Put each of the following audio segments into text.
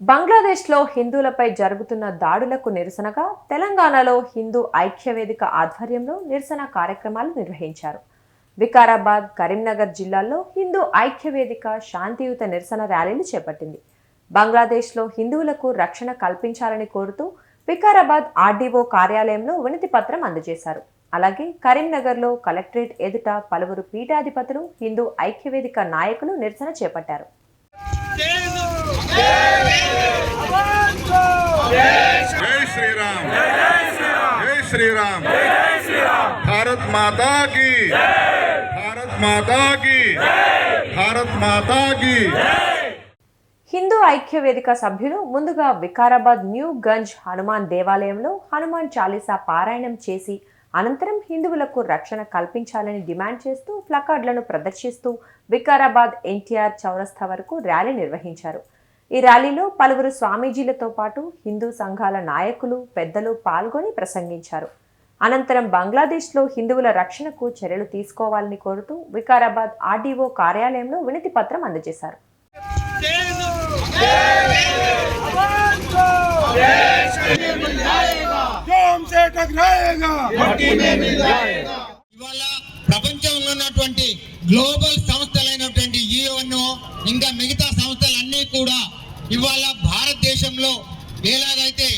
బంగ్లాదేశ్లో హిందువులపై జరుగుతున్న దాడులకు నిరసనగా తెలంగాణలో హిందూ ఐక్యవేదిక ఆధ్వర్యంలో నిరసన కార్యక్రమాలు నిర్వహించారు. వికారాబాద్, కరీంనగర్ జిల్లాల్లో హిందూ ఐక్యవేదిక శాంతియుత నిరసన ర్యాలీలు చేపట్టింది. బంగ్లాదేశ్లో హిందువులకు రక్షణ కల్పించాలని కోరుతూ వికారాబాద్ ఆర్డీఓ కార్యాలయంలో వినతి పత్రం అందజేశారు. అలాగే కరీంనగర్లో కలెక్టరేట్ ఎదుట పలువురు పీఠాధిపతులు, హిందూ ఐక్యవేదిక నాయకులు నిరసన చేపట్టారు. భారత్ మాతా కీ, భారత్ మాతా కీ, భారత్ మాతా కీ. హిందూ ఐక్యవేదిక సభ్యులు ముందుగా వికారాబాద్ న్యూ గంజ్ హనుమాన్ దేవాలయంలో హనుమాన్ చాలీసా పారాయణం చేసి అనంతరం హిందువులకు రక్షణ కల్పించాలని డిమాండ్ చేస్తూ ప్లకార్డులను ప్రదర్శిస్తూ వికారాబాద్ ఎన్టీఆర్ చౌరస్తా వరకు ర్యాలీ నిర్వహించారు. ఈ ర్యాలీలో పలువురు స్వామీజీలతో పాటు హిందూ సంఘాల నాయకులు, పెద్దలు పాల్గొని ప్రసంగించారు. అనంతరం బంగ్లాదేశ్లో హిందువుల రక్షణకు చర్యలు తీసుకోవాలని కోరుతూ వికారాబాద్ ఆర్డీఓ కార్యాలయంలో వినతి పత్రం అందజేశారు. ఇవాళ ప్రపంచంలో ఉన్నటువంటి గ్లోబల్ సంస్థలైనటువంటి యుఎన్ఓ ఇంకా మిగతా సంస్థలన్నీ కూడా ఇవాళ భారతదేశంలో ఎలాగైతే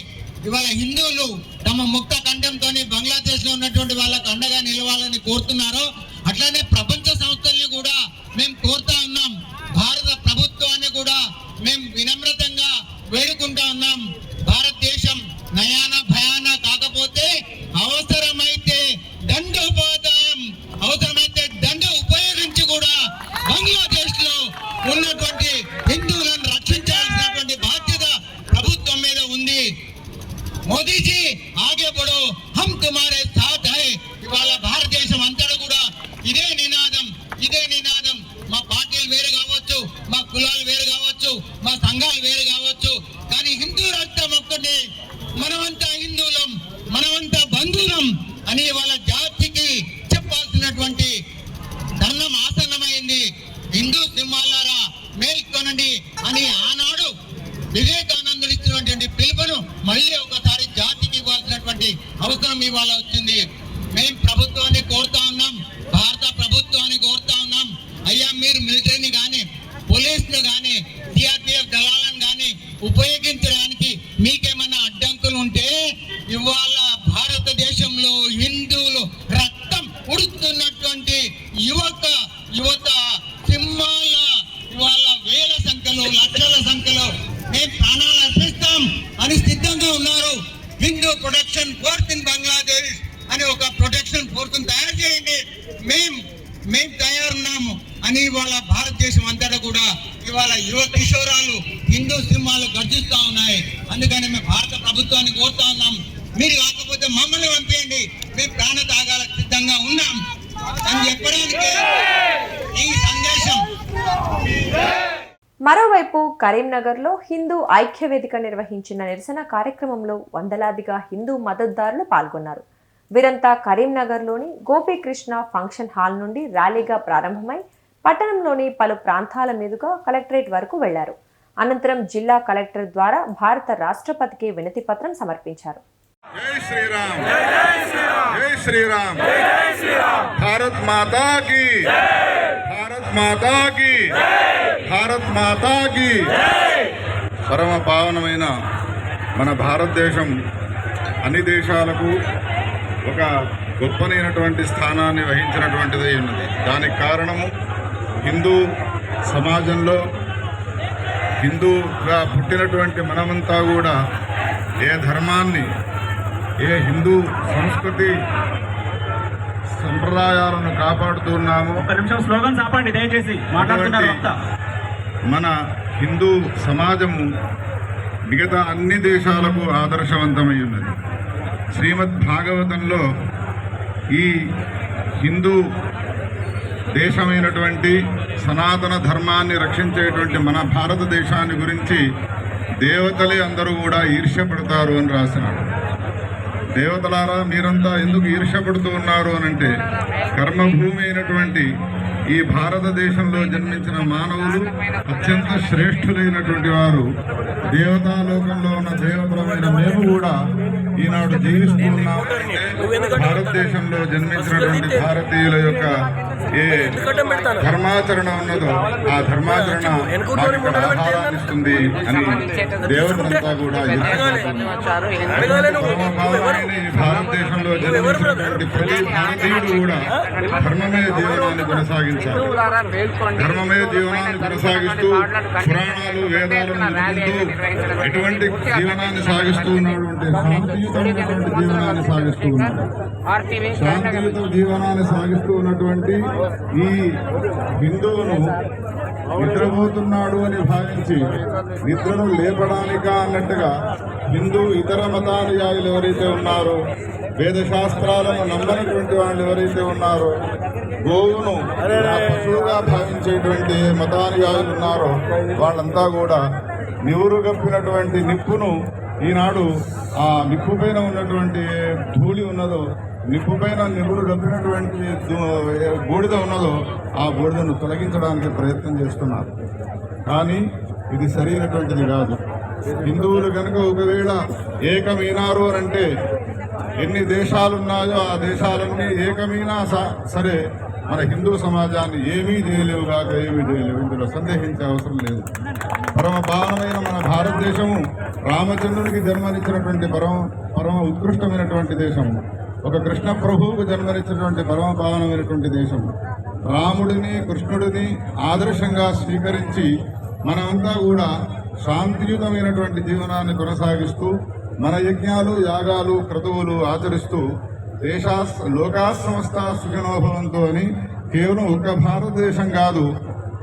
ఇవాళ హిందువులు తమ ముక్త కంఠంతో బంగ్లాదేశ్ లో ఉన్నటువంటి వాళ్ళకు అండగా నిలవాలని కోరుతున్నారో అట్లానే ప్రపంచ సంస్థల్ని కూడా మేము కోరుతా ఉన్నాం. భారత ప్రభుత్వాన్ని కూడా మేము వినమ్రతంగా వేడుకుంటా ఉన్నాం. భారతదేశం నయాన భయాన కాకపోతే అవసరమైతే దండోపాధ్యాయం, అవసరమైతే దండ ఉపయోగించి కూడా బంగ్లాదేశ్ లో ఉన్నటువంటి హిందువులను రక్షించాల్సినటువంటి బాధ్యత ప్రభుత్వం మీద ఉంది. మోదీజీ ఆగే బడో, హమ్ తుమారే సాథ్ హై. ఇవాళ భారతదేశం అంతటా కూడా ఇదే నినాదం. మా పార్టీలు వేరు కావచ్చు, మా కులాలు వేరు కావచ్చు, మా సంఘాలు వేరు కావచ్చు, కానీ హిందూ రాష్ట్రం ఒక్కటి, మనమంతా హిందువులం, మనమంతా బంధువులం అని వాళ్ళ జాతికి చెప్పాల్సినటువంటి తరుణం ఆసన్నమైంది. హిందూ సింహాలారా మేల్కొనండి అని ఆనాడు వివేకానందుడు ఇచ్చినటువంటి పిలుపును మళ్ళీ ఒకసారి జాతికి ఇవ్వాల్సినటువంటి అవసరం ఇవాళ వచ్చింది. మేము ప్రభుత్వాన్ని కోరుతా ఉన్నాం, భారత ప్రభుత్వాన్ని కోరుతా ఉన్నాం, అయ్యా మీరు మిలిటరీని కానీ, పోలీసులు కానీ, సిఆర్పిఎఫ్ దళాలను కానీ ఉపయోగించడానికి మీకేమన్నా అడ్డంకులు ఉంటే ఇవాళ భారతదేశంలో హిందువులు రక్తం ఉడుతున్నటువంటి యువత సింహాల ఇవాళ వేల సంఖ్యలో, లక్షల సంఖ్యలో మేము ప్రాణాలు అర్పిస్తాం అని సిద్ధంగా ఉన్నారు. Hindu protection force in Bangladesh అని ఒక ప్రొటెక్షన్ ఫోర్స్ తయారు చేయండి, మేము తయారున్నాము అని ఇవాళ భారతదేశం అంతటా కూడా ఇవాళ యువ కిషోరాలు హిందూ సింహాలు గర్జిస్తా ఉన్నాయి. అందుకని మేము భారత ప్రభుత్వాన్ని కోరుతా ఉన్నాం, మీరు కాకపోతే మమ్మల్ని పంపేయండి, మేము ప్రాణ త్యాగాలకు సిద్ధంగా ఉన్నాం అని చెప్పడానికి ఈ సందేశం. మరోవైపు కరీంనగర్లో హిందూ ఐక్యవేదిక నిర్వహించిన నిరసన కార్యక్రమంలో వందలాదిగా హిందూ మద్దతుదారులు పాల్గొన్నారు. వీరంతా కరీంనగర్లోని గోపీకృష్ణ ఫంక్షన్ హాల్ నుండి ర్యాలీగా ప్రారంభమై పట్టణంలోని పలు ప్రాంతాల మీదుగా కలెక్టరేట్ వరకు వెళ్లారు. అనంతరం జిల్లా కలెక్టర్ ద్వారా భారత రాష్ట్రపతికి వినతి పత్రం సమర్పించారు. జై శ్రీరామ్, జై శ్రీరామ్, భారత్ మాతా కీ, భారత్ మాతా కీ, భారత్ మాతా కీ. పరమ పావనమైన మన భారతదేశం అన్ని దేశాలకు ఒక గొప్పనైనటువంటి స్థానాన్ని వహించినటువంటిది ఉన్నది. దానికి కారణము హిందూ సమాజంలో హిందూగా పుట్టినటువంటి మనమంతా కూడా ఏ ధర్మాన్ని, ఏ హిందూ సంస్కృతి సంప్రదాయాలను కాపాడుతున్నాము. మన హిందూ సమాజము మిగతా అన్ని దేశాలకు ఆదర్శవంతమై ఉన్నది. శ్రీమద్ భాగవతంలో ఈ హిందూ దేశమైనటువంటి సనాతన ధర్మాన్ని రక్షించేటువంటి మన భారతదేశాన్ని గురించి దేవతలే అందరూ కూడా ఈర్ష్యపడతారు అని రాసినాడు. దేవతలారా మీరంతా ఎందుకు ఈర్ష్యపడుతూ ఉన్నారు అనంటే, కర్మభూమి అయినటువంటి ఈ భారతదేశంలో జన్మించిన మానవులు అత్యంత శ్రేష్ఠులైనటువంటి వారు. దేవతాలోకంలో ఉన్న దేవతలమైన మేము కూడా ఈనాడు జీవిస్తూ ఉన్నామంటే భారతదేశంలో జన్మించినటువంటి భారతీయుల యొక్క ఏ ధర్మాచరణ ఉన్నదో ఆ ధర్మాచరణ ఆహారాన్ని ఇస్తుంది అని దేవతలంతా కూడా ఈ భారతదేశంలో జన్మించినటువంటి ప్రతి భారతీయుడు కూడా ధర్మమే జీవనాన్ని కొనసాగించారు. ధర్మమే జీవనాన్ని కొనసాగిస్తూ పురాణాలు వేదాలను నిలుపుకుంటూ ఎటువంటి జీవనాన్ని సాగిస్తూ ఉన్నాడు అంటే శాంతియుతమైనటువంటి జీవనాన్ని సాగిస్తూ ఉన్నాడు. శాంతియుత జీవనాన్ని సాగిస్తూ ఉన్నటువంటి ఈ హిందువును నిద్రపోతున్నాడు అని భావించి నిద్రను లేపడానికా అన్నట్టుగా హిందూ ఇతర మతానుయాయులు ఎవరైతే ఉన్నారో, వేదశాస్త్రాలను నమ్మనటువంటి వాళ్ళు ఎవరైతే ఉన్నారో, గోవును పశువుగా భావించేటువంటి మతానుయాయులు ఉన్నారో వాళ్ళంతా కూడా నివురుగప్పినటువంటి నిప్పును ఈనాడు ఆ నిప్పు పైన ఉన్నటువంటి ధూళి ఉన్నదో, నిప్పు పైన నివురు గప్పినటువంటి బూడిద ఉన్నదో ఆ బూడిదను తొలగించడానికి ప్రయత్నం చేస్తున్నారు. కానీ ఇది సరైనటువంటిది కాదు. హిందువులు కనుక ఒకవేళ ఏకమైనారు అంటే ఎన్ని దేశాలున్నాయో ఆ దేశాలన్నీ ఏకమైనా సరే మన హిందూ సమాజాన్ని ఏమీ చేయలేవు కాక ఏమీ చేయలేవు. ఇందులో సందేహించే అవసరం లేదు. పరమ పావనమైన మన భారతదేశము రామచంద్రుడికి జన్మనిచ్చినటువంటి పరమ ఉత్కృష్టమైనటువంటి దేశము. ఒక కృష్ణ ప్రభువుకు జన్మనిచ్చినటువంటి పరమ పావనమైనటువంటి దేశం. రాముడిని కృష్ణుడిని ఆదర్శంగా స్వీకరించి మనమంతా కూడా శాంతియుతమైనటువంటి జీవనాన్ని కొనసాగిస్తూ మన యజ్ఞాలు యాగాలు క్రతువులు ఆచరిస్తూ లోకా సమస్త సుఖినోభవంతో అని కేవలం ఒక్క భారతదేశం కాదు,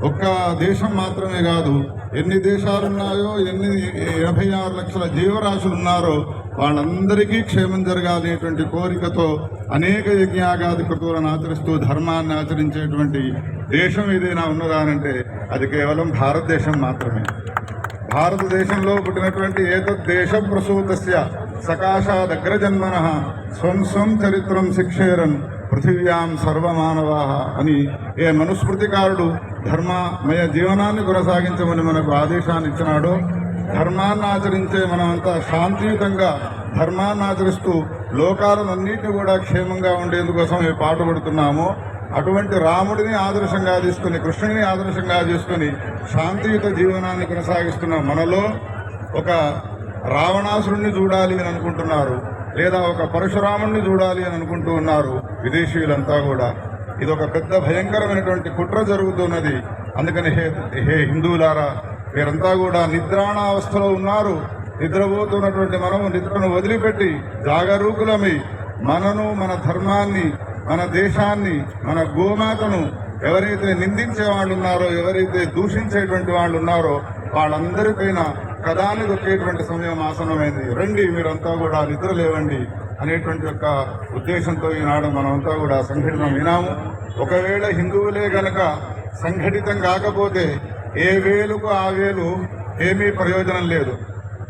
ఒక్క దేశం మాత్రమే కాదు, ఎన్ని దేశాలున్నాయో, 86 లక్షల జీవరాశులున్నారో వాళ్ళందరికీ క్షేమం జరగాలనేటువంటి కోరికతో అనేక యజ్ఞాగాది కృతువులను ఆచరిస్తూ ధర్మాన్ని ఆచరించేటువంటి దేశం ఏదైనా ఉన్నదానంటే అది కేవలం భారతదేశం మాత్రమే. భారతదేశంలో పుట్టినటువంటి ఏతద్దేశ ప్రసూతస్య సకాశాదగ్రజన్మన స్వం స్వం చరిత్రం శిక్షేరన్ పృథివ్యాం సర్వమానవా అని ఏ మనుస్మృతికారుడు ధర్మమయ జీవనాన్ని కొనసాగించమని మనకు ఆదేశాన్ని ఇచ్చినాడో, ధర్మాన్ని ఆచరించే మనమంతా శాంతియుతంగా ధర్మాన్ని ఆచరిస్తూ లోకాలన్నింటినీ కూడా క్షేమంగా ఉండేందుకోసం ఏ పాటుపడుతున్నామో అటువంటి రాముడిని ఆదర్శంగా తీసుకుని కృష్ణుని ఆదర్శంగా చేసుకుని శాంతియుత జీవనాన్ని కొనసాగిస్తున్న మనలో ఒక రావణాసురుణ్ణి చూడాలి అని అనుకుంటున్నారు, లేదా ఒక పరశురాముణ్ణి చూడాలి అని అనుకుంటూ ఉన్నారు విదేశీయులంతా కూడా. ఇది ఒక పెద్ద భయంకరమైనటువంటి కుట్ర జరుగుతున్నది. అందుకని హే హిందువులారా, మీరంతా కూడా నిద్రాణావస్థలో ఉన్నారు. నిద్రపోతున్నటువంటి మనము నిద్రను వదిలిపెట్టి జాగరూకులమై మనను, మన ధర్మాన్ని, మన దేశాన్ని, మన గోమాతను ఎవరైతే నిందించే వాళ్ళు ఉన్నారో, ఎవరైతే దూషించేటువంటి వాళ్ళు ఉన్నారో వాళ్ళందరిపైన కదాన్ని దొక్కేటువంటి సమయం ఆసనమైంది. రండి మీరంతా కూడా నిద్ర లేవండి అనేటువంటి యొక్క ఉద్దేశంతో ఈనాడు మనమంతా కూడా సంఘటితం వినాము. ఒకవేళ హిందువులే గనక సంఘటితం కాకపోతే ఏ వేలుకు ఆ వేలు ఏమీ ప్రయోజనం లేదు.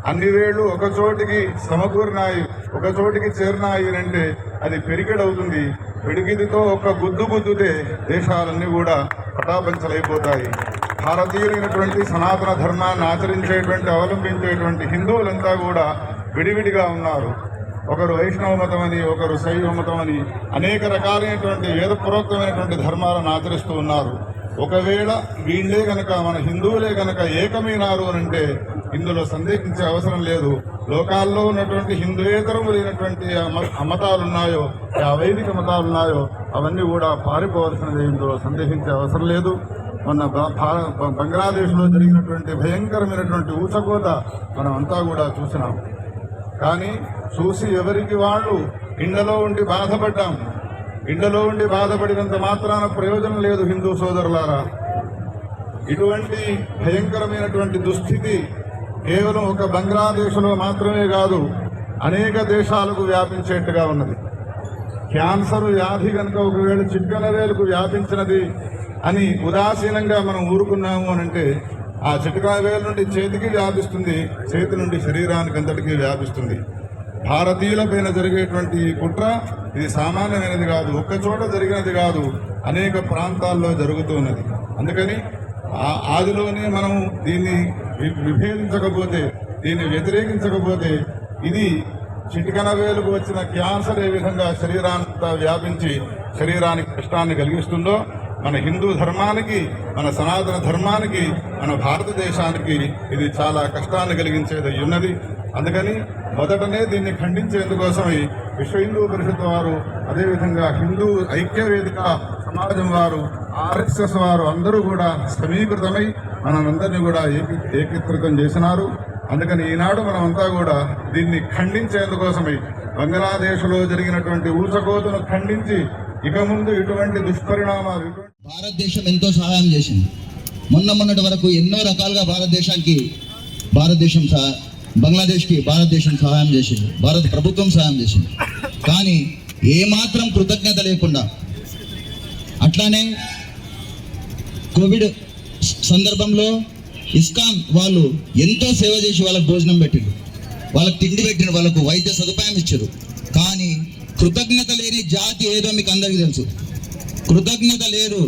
అన్ని వేళ్ళు ఒక చోటికి సమకూరినాయి, ఒక చోటికి చేరినాయి అంటే అది పెరిగడవుతుంది. పిడికిదితో ఒక గుద్దుతే దేశాలన్నీ కూడా పటాపంచలైపోతాయి. భారతీయులైనటువంటి సనాతన ధర్మాన్ని ఆచరించేటువంటి అవలంబించేటువంటి హిందువులంతా కూడా విడివిడిగా ఉన్నారు. ఒకరు వైష్ణవ మతం అని, ఒకరు శైవ మతం అని అనేక రకాలైనటువంటి వేదపూర్వకమైనటువంటి ధర్మాలను ఆచరిస్తూ ఉన్నారు. ఒకవేళ వీళ్ళే గనక మన హిందువులే గనక ఏకమైనారు అంటే ఇందులో సందేహించే అవసరం లేదు. లోకాల్లో ఉన్నటువంటి హిందూయేతరములైనటువంటి మతాలున్నాయో, అవైదిక మతాలున్నాయో అవన్నీ కూడా పారిపోవలసినది. ఇందులో సందేహించే అవసరం లేదు. మొన్న బంగ్లాదేశ్లో జరిగినటువంటి భయంకరమైనటువంటి ఊచకోత మనం అంతా కూడా చూసినాం. కానీ చూసి ఎవరికి వాళ్ళు ఇండలో ఉండి బాధపడ్డాం. ఇండలో ఉండి బాధపడినంత మాత్రాన ప్రయోజనం లేదు. హిందూ సోదరులారా, ఇటువంటి భయంకరమైనటువంటి దుస్థితి కేవలం ఒక బంగ్లాదేశ్లో మాత్రమే కాదు, అనేక దేశాలకు వ్యాపించేట్టుగా ఉన్నది. క్యాన్సర్ వ్యాధి కనుక ఒకవేళ చిట్కల వేలుకు వ్యాపించినది అని ఉదాసీనంగా మనం ఊరుకున్నాము అనంటే ఆ చిట్కల వేలు నుండి చేతికి వ్యాపిస్తుంది, చేతి నుండి శరీరానికి అంతటికీ వ్యాపిస్తుంది. భారతీయుల పైన జరిగేటువంటి ఈ కుట్ర ఇది సామాన్యమైనది కాదు, ఒక్క చోట జరిగినది కాదు, అనేక ప్రాంతాల్లో జరుగుతున్నది. అందుకని ఆదిలోనే మనం దీన్ని విభేదించకపోతే, దీన్ని వ్యతిరేకించకపోతే ఇది చిటికన వేలుకు వచ్చిన క్యాన్సర్ ఏ విధంగా శరీరాంతా వ్యాపించి శరీరానికి కష్టాన్ని కలిగిస్తుందో, మన హిందూ ధర్మానికి, మన సనాతన ధర్మానికి, మన భారతదేశానికి ఇది చాలా కష్టాన్ని కలిగించేది ఉన్నది. అందుకని మొదటనే దీన్ని ఖండించేందుకోసమై విశ్వ హిందూ పరిషత్ వారు, అదేవిధంగా హిందూ ఐక్య వేదిక సమాజం వారు, RSS వారు అందరూ కూడా సమీకృతమై మనందరినీ కూడా ఏకీకృతం చేసినారు. అందుకని ఈనాడు మనమంతా కూడా దీన్ని ఖండించేందుకోసమై బంగ్లాదేశ్లో జరిగినటువంటి ఊచకోతను ఖండించి ఇక ముందు ఇటువంటి దుష్పరిణామాలు భారతదేశం ఎంతో సహాయం చేసింది. మొన్నటి వరకు ఎన్నో రకాలుగా భారతదేశం బంగ్లాదేశ్కి భారతదేశం సహాయం చేసింది, భారత ప్రభుత్వం సహాయం చేసింది. కానీ ఏమాత్రం కృతజ్ఞత లేకుండా, అట్లానే కోవిడ్ సందర్భంలో ఇస్కాన్ వాళ్ళు ఎంతో సేవ చేసి వాళ్ళకు భోజనం పెట్టిండ్రు, వాళ్ళకి తిండి పెట్టిండ్రు, వాళ్ళకు వైద్య సదుపాయం ఇచ్చారు. కానీ కృతజ్ఞత లేని జాతి ఏదో మీకు అందరికీ తెలుసు. కృతజ్ఞత లేదు.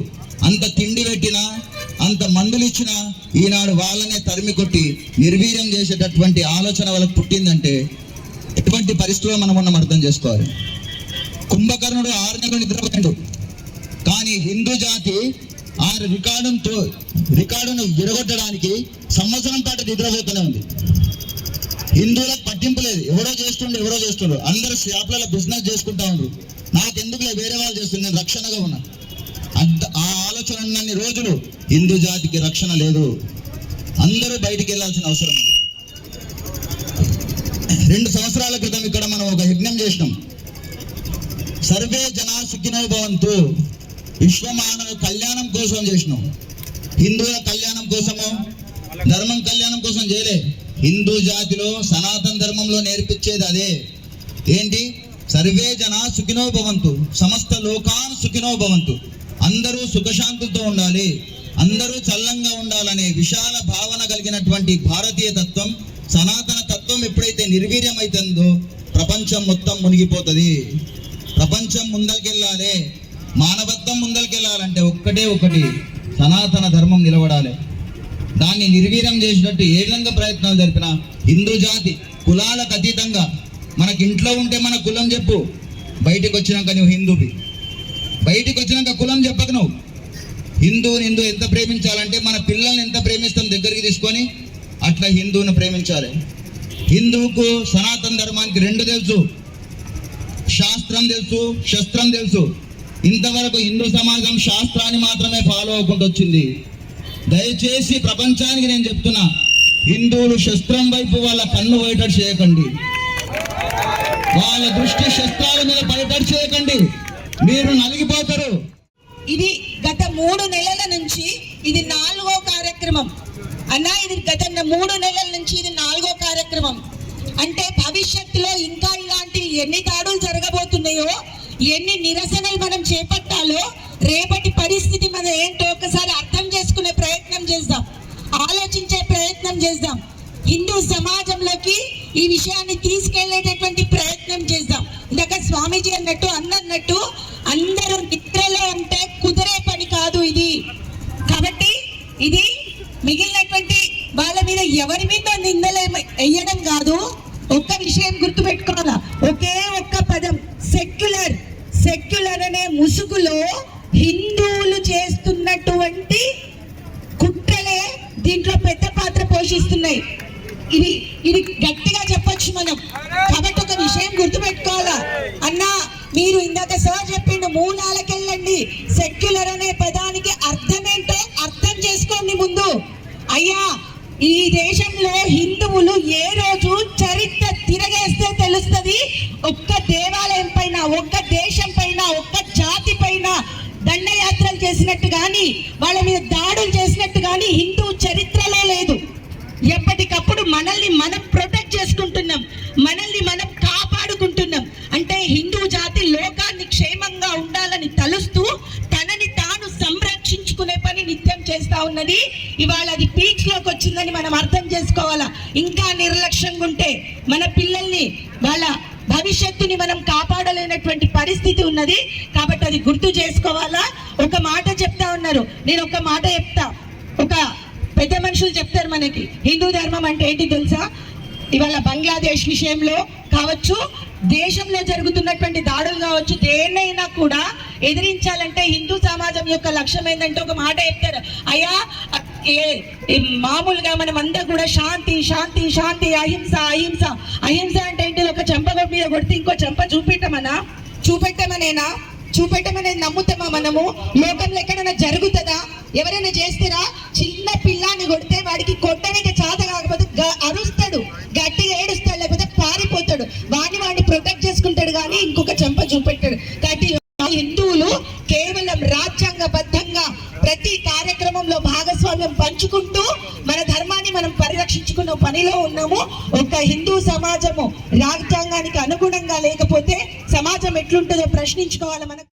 అంత తిండి పెట్టినా, అంత మందులు ఇచ్చినా ఈనాడు వాళ్ళనే తరిమి కొట్టి నిర్వీర్యం చేసేటటువంటి ఆలోచన వాళ్ళకు పుట్టిందంటే ఎటువంటి పరిస్థితుల్లో మనం అర్థం చేసుకోవాలి. కుంభకర్ణుడు 6 నెలలు నిద్రపోయాడు, కానీ హిందూ జాతి ఆ రికార్డును విరగొట్టడానికి సంవత్సరం పాటు నిద్రపోతూనే ఉంది. హిందువులకు పట్టింపు లేదు, ఎవరో చేస్తుండ్రు. అందరూ షాప్లలో బిజినెస్ చేసుకుంటా ఉన్నారు. నాకెందుకులే, వేరే వాళ్ళు చేస్తుండ్రు, నేను రక్షణగా ఉన్నా. ఆ ఆలోచన ఉన్నన్ని రోజులు హిందూ జాతికి రక్షణ లేదు. అందరూ బయటికి వెళ్ళాల్సిన అవసరం ఉంది. 2 సంవత్సరాల క్రితం ఇక్కడ మనం ఒక యజ్ఞం చేసినాం. సర్వే జనా సుఖినో భవంతు, విశ్వమానవ కళ్యాణం కోసం చేసినాం. హిందువుల కళ్యాణం కోసమో ధర్మం కళ్యాణం కోసం చేయలే. హిందూ జాతిలో సనాతన ధర్మంలో నేర్పించేది అదే. ఏంటి? సర్వే జనా సుఖినో భవంతు, సమస్త లోకాన్ సుఖినో భవంతు. అందరూ సుఖశాంతులతో ఉండాలి, అందరూ చల్లంగా ఉండాలనే విశాల భావన కలిగినటువంటి భారతీయ తత్వం, సనాతన తత్వం ఎప్పుడైతే నిర్వీర్యం అవుతుందో ప్రపంచం మొత్తం మునిగిపోతుంది. ప్రపంచం ముందరికెళ్ళాలి, మానవత్వం ముందరికెళ్ళాలంటే ఒకటి సనాతన ధర్మం నిలబడాలి. దాన్ని నిర్వీర్యం చేసినట్టు ఏ విధంగా ప్రయత్నాలు జరిపినా హిందూ జాతి కులాలకు అతీతంగా, మనకి ఇంట్లో ఉంటే మన కులం చెప్పు, బయటకు వచ్చినాక నువ్వు హిందూవి, బయటికి వచ్చినాక కులం చెప్పకు. నువ్వు హిందువుని ఎంత ప్రేమించాలంటే మన పిల్లల్ని ఎంత ప్రేమిస్తాం దగ్గరికి తీసుకొని అట్లా హిందువుని ప్రేమించాలి. హిందువుకు సనాతన ధర్మానికి 2 తెలుసు, శాస్త్రం తెలుసు, శస్త్రం తెలుసు. ఇంతవరకు హిందూ సమాజం శాస్త్రాన్ని మాత్రమే ఫాలో అవ్వకుండా వచ్చింది. దయచేసి ప్రపంచానికి నేను చెప్తున్నా, హిందువులు శస్త్రం వైపు వాళ్ళ కన్ను పోయేటట్టు చేయకండి, వాళ్ళ దృష్టి శస్త్రాల మీద పడేటట్టు చేయకండి, మీరు నలిగిపోతారు. ఇది గత 3 నెలల నుంచి ఇది 4వ కార్యక్రమం అన్నా. ఇది గత 3 నెలల నుంచి ఇది 4వ కార్యక్రమం. అంటే భవిష్యత్తులో ఇంకా ఇలాంటి ఎన్ని దాడులు జరగబోతున్నాయో, ఎన్ని నిరసనలు మనం చేపట్టాలో, రేపటి పరిస్థితి మనం ఏంటో ఒకసారి అర్థం చేసుకునే ప్రయత్నం చేద్దాం, ఆలోచించే ప్రయత్నం చేద్దాం. హిందూ సమాజంలోకి ఈ విషయాన్ని తీసుకెళ్లేటటువంటి ప్రయత్నం చేద్దాం. ఇందాక స్వామీజీ అన్నట్టు అన్నట్టు అందరూ నిద్రలో ఉంటే కుదిరే పని కాదు ఇది. కాబట్టి ఇది మిగిలినటువంటి వాళ్ళ మీద ఎవరి మీద నిందలు వేయడం కాదు. ఒక్క విషయం గుర్తుపెట్టుకోవాలా, ఒకే ఒక్క పదం సెక్యులర్ అనే ముసుగులో హిందువులు చేస్తున్నటువంటి కుట్రలే దీంట్లో పెద్ద పాత్ర పోషిస్తున్నాయి. ఇది గట్టిగా చెప్పొచ్చు మనం. కాబట్టి ఒక విషయం గుర్తుపెట్టుకోవాలా అన్నా, మీరు ఇందాక సార్ చెప్పిండు మూలాలకెళ్ళండి, సెక్యులర్ అనే పదానికి అర్థమేంటో అర్థం చేసుకోండి ముందు. అయ్యా, ఈ దేశంలో హిందువులు ఏ రోజు చరిత్ర తిరగేస్తే తెలుస్తుంది, ఒక్క దేవాలయం పైన, ఒక్క దేశం పైన, ఒక్క జాతి పైన దండయాత్రలు చేసినట్టు కానీ, వాళ్ళ మీద దాడులు చేసినట్టు కానీ హిందూ చరిత్రలో లేదు. ఎప్పటికప్పుడు మనల్ని మనం ప్రొటెక్ట్ చేసుకుంటున్నాం, మనల్ని మనం కాపాడుకుంటున్నాం. అంటే హిందూ జాతి లోకాన్ని క్షేమంగా ఉండాలని తలుస్తూ తనని తాను సంరక్షించుకునే పని నిత్యం చేస్తా ఉన్నది. ఇవాళ అది పీక్స్ లోకి వచ్చిందని మనం అర్థం చేసుకోవాలా. ఇంకా నిర్లక్ష్యంగా ఉంటే మన పిల్లల్ని పిల్లల్ని వాళ్ళ భవిష్యత్తుని మనం కాపాడలేనటువంటి పరిస్థితి ఉన్నది. కాబట్టి అది గుర్తు చేసుకోవాలా. ఒక మాట చెప్తా ఉన్నారు, నేను ఒక మాట చెప్తా. ఒక పెద్ద మనుషులు చెప్తారు మనకి హిందూ ధర్మం అంటే ఏంటి తెలుసా? ఇవాళ బంగ్లాదేశ్ విషయంలో కావచ్చు, దేశంలో జరుగుతున్నటువంటి దాడులు కావచ్చు, దేన్నైనా కూడా ఎదిరించాలంటే హిందూ సమాజం యొక్క లక్ష్యం ఏంటంటే ఒక మాట చెప్తారు, అయ్యా మామూలుగా మనం అంతా కూడా శాంతి శాంతి శాంతి, అహింస అహింస. అహింస అంటే ఏంటి? ఒక చెంప మీద కొడితే ఇంకో చెంప చూపెట్టమనేది నమ్ముతామా మనము? లోకంలో ఎక్కడైనా జరుగుతుందా? ఎవరైనా చేస్తారా? చిన్న పిల్లాన్ని కొడితే వాడికి కొట్టడానికి చేత కాకపోతే అరుస్తాడు, గట్టిగా ఏడుస్తాడు, లేకపోతే పారిపోతాడు, వాడిని ప్రొటెక్ట్ చేసుకుంటాడు, కానీ ఇంకొక చెంప చూపెట్టాడు. కాబట్టి హిందువులు కేవలం రాజ్యాంగబద్ధంగా ప్రతి కార్యక్రమంలో భాగస్వామ్యం పంచుకుంటూ మన ధర్మాన్ని మనం పరిరక్షించుకున్న పనిలో ఉన్నాము. ఒక హిందూ సమాజము రాజ్యాంగానికి అనుగుణంగా లేకపోతే సమాజం ఎట్లుంటుందో ప్రశ్నించుకోవాలి. మనకు